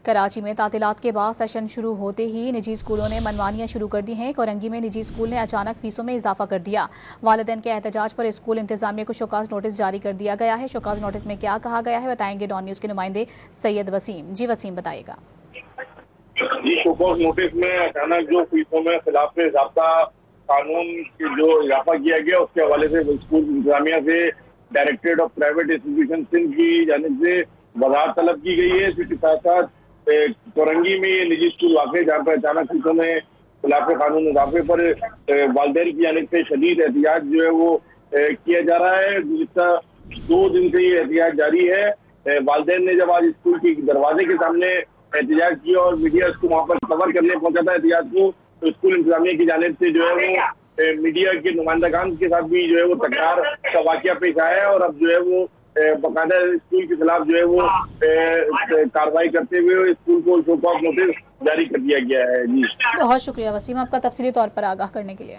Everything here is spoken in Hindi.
कराची में तातीलात के बाद सेशन शुरू होते ही निजी स्कूलों ने मनमानियां शुरू कर दी हैं। कोरंगी में निजी स्कूल ने अचानक फीसों में इजाफा कर दिया। वालिदैन के एहतजाज पर स्कूल इंतजामिया को शोकाज नोटिस जारी कर दिया गया है। शोकाज नोटिस में क्या कहा गया है बताएंगे डॉन न्यूज के नुमाइंदे सैयद वसीम। जी वसीम बताइएगा। जी, शोकाज नोटिस में अचानक जो फीसों में खिलाफ ज़ाब्ता कानून के जो इजाफा किया गया उसके हवाले से स्कूल इंतजामिया से directorate of private institution Sindh की जानिब से वजाहत तलब की गई है। इसके साथ साथ कोरंगी में ये निजी स्कूल वाक़ जहाँ पर अचानक फीसों में खिलाफ कानून इजाफे पर वालिदैन की जानिब से शदीद एहतियात जो है वो किया जा रहा है। गुज़िश्ता 2 दिन से ये एहतियात जारी है। वालिदैन ने जब आज स्कूल के दरवाजे के सामने एहतियात किया और मीडिया उसको वहाँ पर कवर करने पहुंचा था एहतियात को, तो स्कूल इंतजामिया की जानिब से जो है वो मीडिया के नुमाइंदगान के साथ भी जो है वो तकरार का वाक़या पेश आया है और अब जो है वो बाकायदा स्कूल के खिलाफ जो है वो कार्रवाई करते हुए स्कूल को शोकाज नोटिस जारी कर दिया गया है। जी बहुत शुक्रिया वसीम आपका तफसीली तौर पर आगाह करने के लिए।